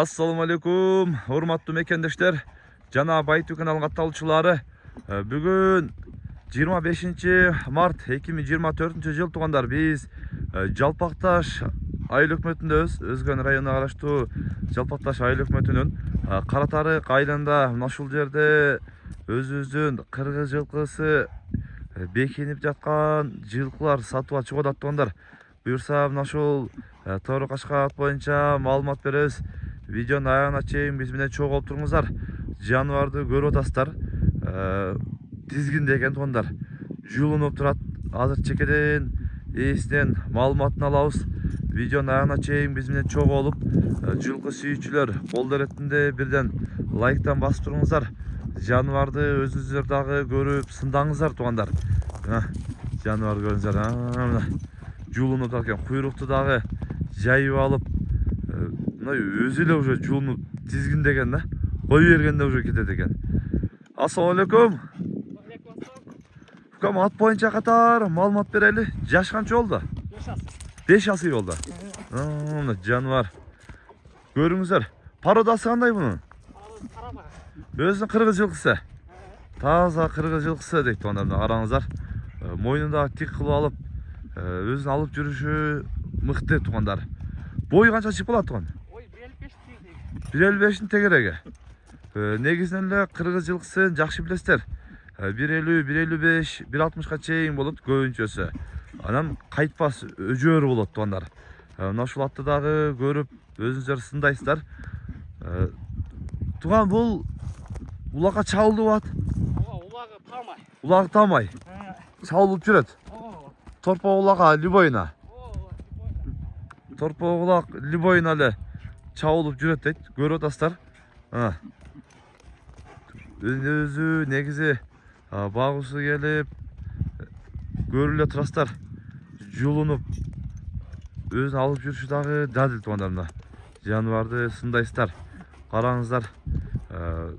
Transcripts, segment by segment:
Assalamu alaikum, hormatly mekendештер. Жана Байту каналынын катталуучулары. Бүгүн 25 март 2024 жыл туугандар. Биз Жалпакташ айыл өкмөтүндөбүз. Өзгөн районуна караштуу Жалпакташ айыл өкмөтүнүн Каратарык айылында мына ушул жерде өзүбүздүн кыргыз жылкысы бекинип жаткан жылкылар сатууга чыгып атат туугандар. Буюрса мына ушул Toru Кашкат боюнча маалымат беребиз. Видеонун аягына чейин биз менен чогуу болуп туруңуздар. Жаныбарды көрүп атасыздар. Тизгинде экен туугандар. Жуулунуп турат. Азыр чекеден ээсинен маалыматын алабыз. Видеонун аягына чейин биз менен чогуу болуп, жылкы сүйүүчүлөр кол эретинде бирден лайктан басып туруңуздар. Жаныбарды өзүңүздөр дагы көрүп сындаңыздар туугандар. Жаныбар көрүңүздөр. Жуулунуп турат экен. Куйрукту дагы жайып алып, мына өзү эле уже жуулунуп тизгиндеген да. Кой бергенде уже кетет экен. Ассалам алейкум. Укам, ат боюнча катар маалымат берели. Жаш канча болду? 5 асый болду. Мына жаныбар. Көрүңүздөр. Пародасы кандай мунун? Өзүнүн кыргыз жылкысы. Таза кыргыз жылкысы дейт туугандар. Караңыздар. Мойнунда тик кылып алып, өзүн алып жүрүшү мыкты туугандар. Бою канча чыгып калат тууган? Ой, 1.55 тегереги. Негизинен эле кыргыз жылкысын жакшы билесиздер. 1.50, 1.55, 1.60га чейин болот көбүнчөсү. Анан кайтпас өжөр болот туугандар. Мына ушул атты дагы көрүп өзүңүздөр сындайсыздар. Тууган, бул улакка чабылдуу ат. Улагы тамай. Улагы тамай. Чабылып жүрөт. Торпо улакка любойна. Торпо улак любойна эле чабылып жүрөт дейт. Көрүп атасыздар. Өзү негизи багуусу келип көрүп эле турасыздар. Жуулунуп өзүн алып жүрүшү дагы дадил туугандар. Жаныбарды сындайсыздар. Караңыздар.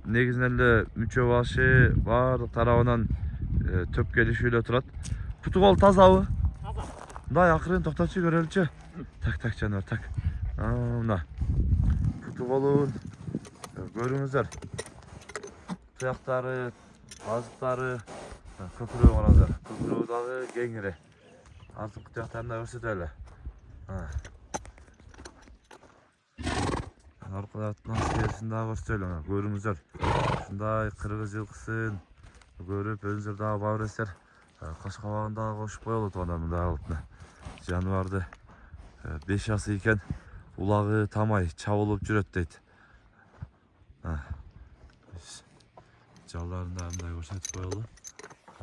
Негизинен эле мүчө башы баардык тарабынан төп келишип эле турат. Путу кол тазабы? Таза. Мындай акырын токточу көрөлүчү. Так жаныбар, так. Мына путу колун көрүңүздөр. Таяктары, азыктары, көпүрөгү караңыздар. Көпүрөгү дагы кеңири. Артыңкы таяктарын да көрсөтөлү. Аркы тарапынан терисин дагы көрсөтөлү. Көрүңүздөр. Ушундай кыргыз жылкысын көрүп өзүңүздөр дагы баа бересиздер. Каш кабагын дагы кошуп коелу туугандар. Мындай кылып жаныбарды 5 асы экен, улагы тамай чабылып жүрөт дейт. Жалларын да мындай көрсөтүп коелу.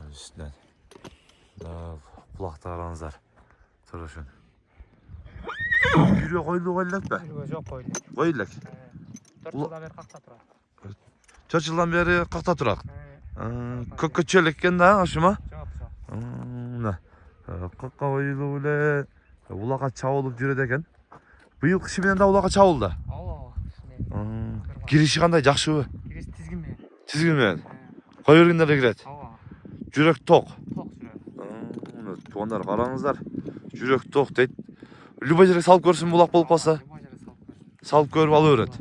Үстүнөн кулакты караңыздар. Турушун. Бирөө койлуу элекпи? Жок, койлу. Кой элек. 4 жылдан бери какта турат. 4 жылдан бери какта турат. Көккөчө элек экен да, ошомо? Жок. Мына какка коюлуп эле улакка чабылып жүрөт экен. Быйыл кышы менен да улакка чабылды. Кириши кандай, жакшыбы? Кириш тизгин менен. Тизгин менен. Кой бергенде эле кирет. Жүрөк ток. Ток жүрөт. Туугандар, караңыздар. Жүрөк ток дейт. Любой жерге салып көрсүн, улак болуп калса. Салып көрүп ала берет.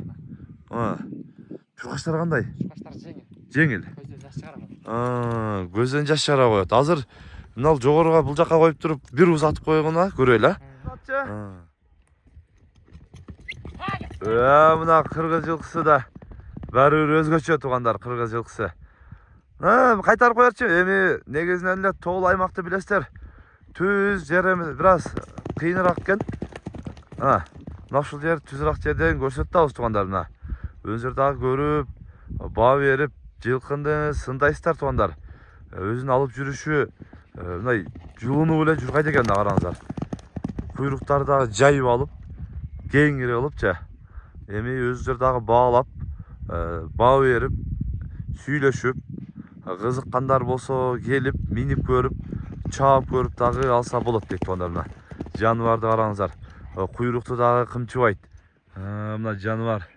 Чуркаштар кандай? Чуркаштар Жеңил. Көздөн жаш чыгара. Көздөн жаш чыгара коет. Азыр мына жогоруга бул жакка коюп туруп, бир уз атып койгонуна көрөлү. Мына кыргыз жылкысы да баары бир өзгөчө туугандар, кыргыз жылкысы. Кайтарып коерчу. Эми негизинен эле тоол аймакты билесиздер. Түз жер эмес, бир аз кыйыныраак экен. Мына ушул жер түзүрак жерден көрсөтүп атабыз туугандар. Өзүңүздөр дагы көрүп, баа берип, жылкынды сындайсыздар туугандар. Өзүн алып жүрүшү мындай жуулунуп эле жүргайт экен да, караңыздар. Куйруктары дагы жайып алып, кеңири кылыпчы. Эми өзүңүздөр дагы баалап, баа берип, сүйлөшүп, кызыккандар болсо келип, минип көрүп, чаап көрүп дагы алса болот дейт туугандар. Жаныбарды караңыздар. Куйрукту дагы кымчыбайт. Мына жаныбар.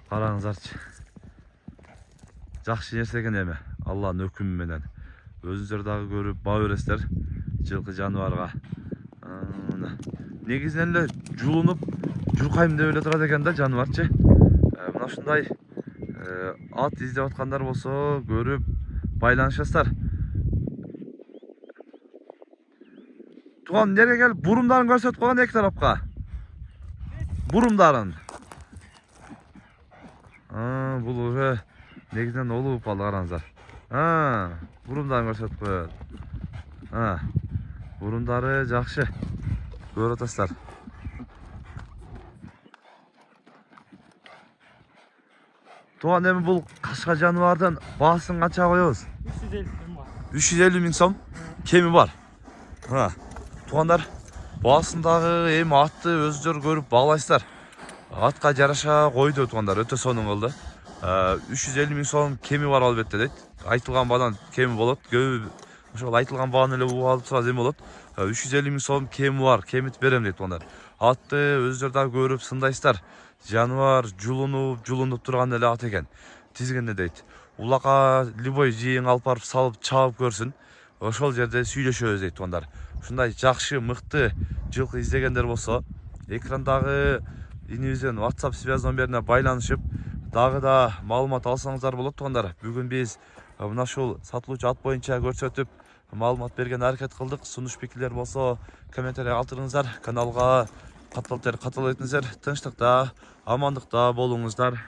Караңыздарчы. Жакшы нерсе экен эми. Алланын өкүмү менен. Өзүңүздөр дагы көрүп баа бересиздер жылкы жаныбарга. негизинен эле жулунуп журкайм деп эле турат экен да жаныбарчы. Мына ушундай ат издеп аткандар болсо көрүп байланышасыздар. Туган жерге келип бурумдарын көрсөтүп койгон эки тарапка. Бурумдарын. Бул уже негизинен олуу упал караңыздар. Бурумдарын көрсөтүп коет. Бурумдары жакшы. Көрүп атасыздар. Туган эми бул кашка жаныбардын баасын канчага коебуз? 350 сом бар. 350 миң сом кеми бар. Тугандар, баасын дагы эми атты өзүлөр көрүп баалайсыздар. Атка жараша койду тугандар, өтө сонун кылды. 350 миң сом кеми бар албетте дейт. Айтылган баадан кеми болот. Көбү ошол айтылган бааны эле угуп алып турат эми болот. 350 миң сом кеми бар, кемитип берем дейт тугандар. Атты өзүлөр дагы көрүп сындайсыздар. Жаныбар жулунуп турган эле ат экен. Тизгинде дейт. Улакка любой жийин алып барып салып чабып көрсүн. Ошол жерде сүйлөшөбүз дейт тугандар. Ушундай жакшы, мыкты жылкы издегендер болсо, экрандагы инибиздин WhatsApp связь номерине байланышып, дагы да маалымат алсаңыздар болот тугандар. Бүгүн биз мына ушул сатылуучу ат боюнча көрсөтүп, маалымат берген аракет кылдык. Сунуш пикирлер болсо, комментарий калтырыңыздар. Каналга катталып этиңиздер. Тынчтыкта, амандыкта болуңуздар.